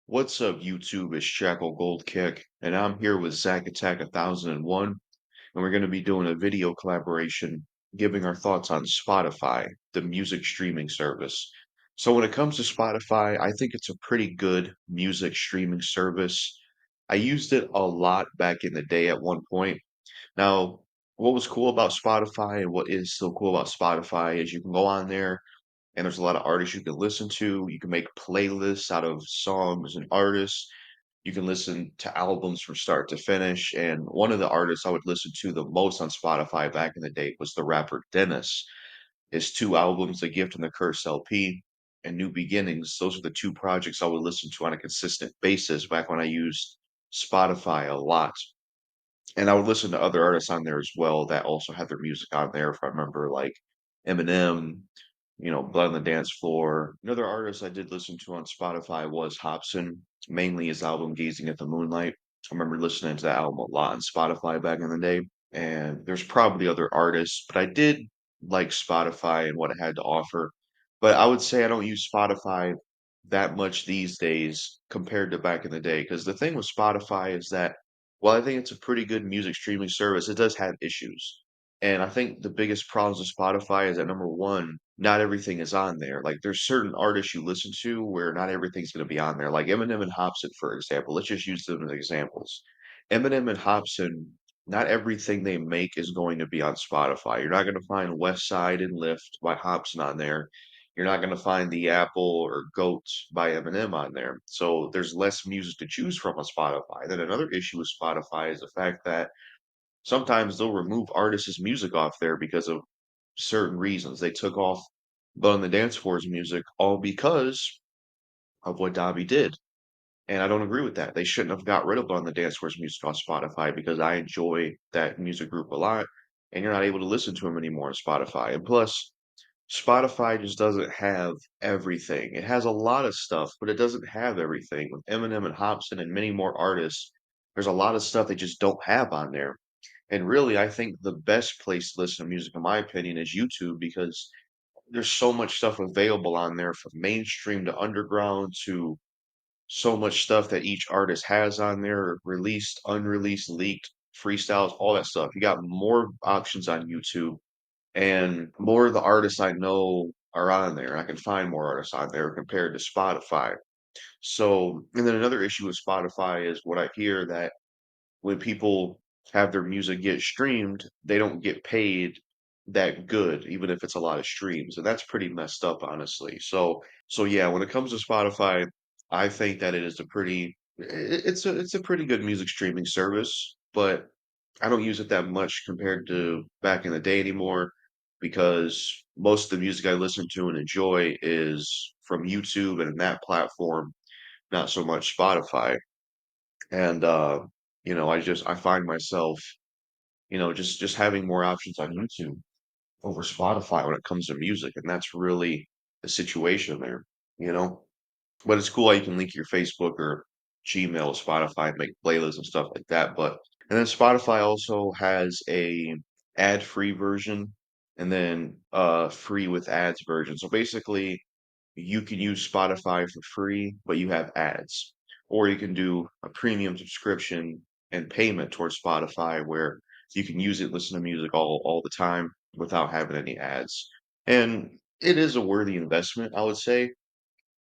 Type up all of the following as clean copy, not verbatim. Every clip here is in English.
What's up, YouTube? It's JackalGoldKick, and I'm here with Zack Attack 1001, and we're going to be doing a video collaboration giving our thoughts on Spotify, the music streaming service. So when it comes to Spotify, I think it's a pretty good music streaming service. I used it a lot back in the day at one point. Now, what was cool about Spotify and what is still cool about Spotify is you can go on there and there's a lot of artists you can listen to. You can make playlists out of songs and artists. You can listen to albums from start to finish. And one of the artists I would listen to the most on Spotify back in the day was the rapper Dennis. His two albums, The Gift and the Curse LP and New Beginnings, those are the two projects I would listen to on a consistent basis back when I used Spotify a lot. And I would listen to other artists on there as well that also had their music on there. If I remember, like Eminem, Blood on the Dance Floor. Another artist I did listen to on Spotify was Hobson, mainly his album Gazing at the Moonlight. I remember listening to that album a lot on Spotify back in the day. And there's probably other artists, but I did like Spotify and what it had to offer. But I would say I don't use Spotify that much these days compared to back in the day. Because the thing with Spotify is that while I think it's a pretty good music streaming service, it does have issues. And I think the biggest problems with Spotify is that number one, not everything is on there. Like there's certain artists you listen to where not everything's going to be on there. Like Eminem and Hobson, for example. Let's just use them as examples. Eminem and Hobson, not everything they make is going to be on Spotify. You're not going to find West Side and Lift by Hobson on there. You're not going to find The Apple or Goat by Eminem on there. So there's less music to choose from on Spotify. Then another issue with Spotify is the fact that sometimes they'll remove artists' music off there because of certain reasons. They took off Bun on the Dance Floor's music all because of what Dobby did. And I don't agree with that. They shouldn't have got rid of Bun on the Dance Floor's music on Spotify because I enjoy that music group a lot. And you're not able to listen to them anymore on Spotify. And plus, Spotify just doesn't have everything. It has a lot of stuff, but it doesn't have everything. With Eminem and Hobson and many more artists, there's a lot of stuff they just don't have on there. And really, I think the best place to listen to music, in my opinion, is YouTube because there's so much stuff available on there from mainstream to underground to so much stuff that each artist has on there, released, unreleased, leaked, freestyles, all that stuff. You got more options on YouTube and more of the artists I know are on there. I can find more artists on there compared to Spotify. So, and then another issue with Spotify is what I hear that when people have their music get streamed, they don't get paid that good, even if it's a lot of streams. And that's pretty messed up, honestly. So yeah, when it comes to Spotify, I think that it is a pretty it's a pretty good music streaming service, but I don't use it that much compared to back in the day anymore because most of the music I listen to and enjoy is from YouTube and that platform, not so much Spotify. And I find myself, just having more options on YouTube over Spotify when it comes to music, and that's really the situation there, you know? But it's cool how you can link your Facebook or Gmail, Spotify, and make playlists and stuff like that. And then Spotify also has a ad-free version and then free with ads version. So basically, you can use Spotify for free, but you have ads. Or you can do a premium subscription and payment towards Spotify where you can use it, listen to music all the time without having any ads. And it is a worthy investment, I would say,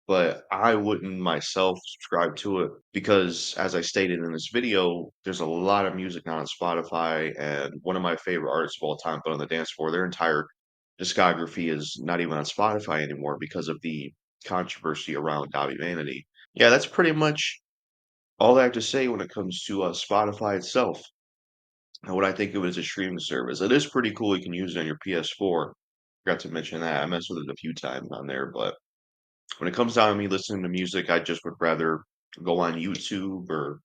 but I wouldn't myself subscribe to it because, as I stated in this video, there's a lot of music now on Spotify, and one of my favorite artists of all time, But on the Dance Floor, their entire discography is not even on Spotify anymore because of the controversy around Dobby Vanity. Yeah, that's pretty much all I have to say when it comes to Spotify itself and what I think of it as a streaming service. It is pretty cool. You can use it on your PS4. Forgot to mention that. I messed with it a few times on there, but when it comes down to me listening to music, I just would rather go on YouTube or,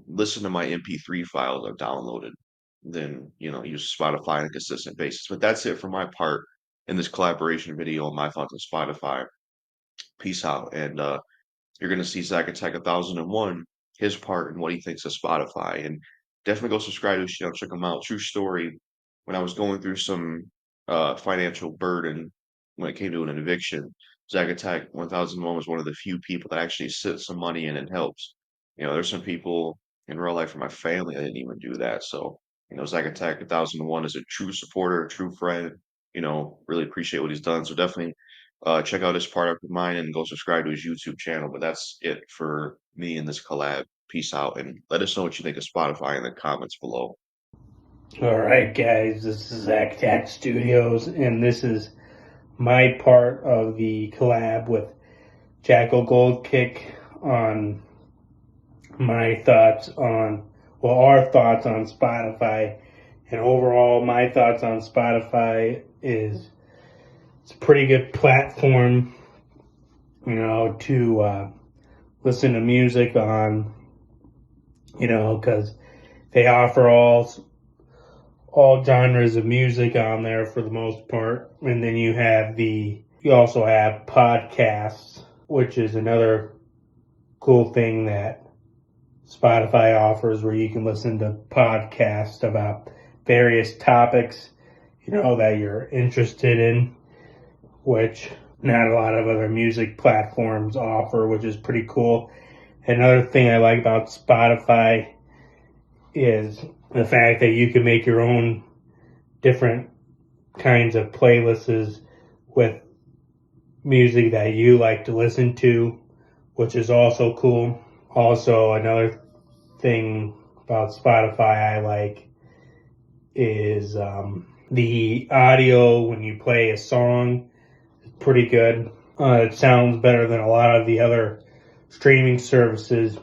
listen to my MP3 files I've downloaded than, use Spotify on a consistent basis. But that's it for my part in this collaboration video on my thoughts on Spotify. Peace out. And you're gonna see Zack Attack 1001, his part and what he thinks of Spotify. And definitely go subscribe to his channel, check him out. True story. When I was going through some financial burden when it came to an eviction, Zack Attack 1001 was one of the few people that actually sent some money in and helps. There's some people in real life in my family that didn't even do that. So, Zack Attack 1001 is a true supporter, a true friend. Really appreciate what he's done. So definitely check out his part of mine and go subscribe to his YouTube channel. But that's it for me in this collab. Peace out and let us know what you think of Spotify in the comments below. All right, guys, this is Zack Attack Studios, and this is my part of the collab with JackalGoldKick on my thoughts on, well, our thoughts on Spotify. And overall, my thoughts on Spotify is it's a pretty good platform, to listen to music on, because they offer all genres of music on there for the most part. And then you also have podcasts, which is another cool thing that Spotify offers, where you can listen to podcasts about various topics, that you're interested in, which not a lot of other music platforms offer, which is pretty cool. Another thing I like about Spotify is the fact that you can make your own different kinds of playlists with music that you like to listen to, which is also cool. Also, another thing about Spotify I like is the audio when you play a song is pretty good. It sounds better than a lot of the other streaming services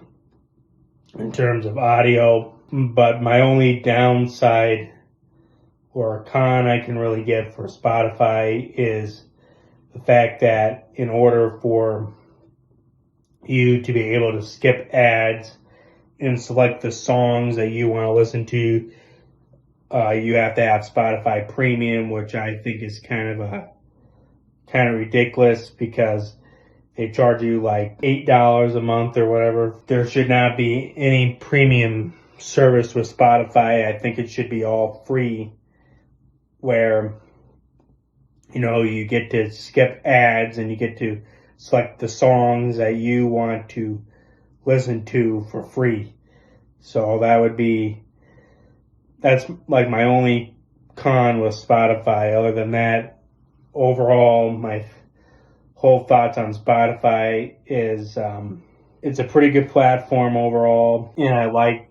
in terms of audio. But my only downside or con I can really get for Spotify is the fact that in order for you to be able to skip ads and select the songs that you want to listen to, you have to have Spotify Premium, which I think is kind of ridiculous, because they charge you like $8 a month or whatever. There should not be any premium service with Spotify. I think it should be all free, where you get to skip ads and you get to select the songs that you want to listen to for free. So that's like my only con with Spotify. Other than that, overall, my whole thoughts on Spotify is it's a pretty good platform overall, and I like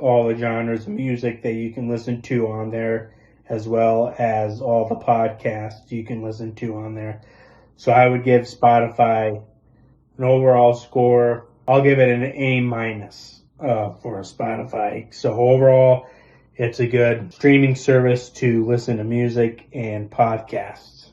all the genres of music that you can listen to on there, as well as all the podcasts you can listen to on there. So I would give Spotify an overall score. I'll give it an A minus for Spotify. So overall, it's a good streaming service to listen to music and podcasts.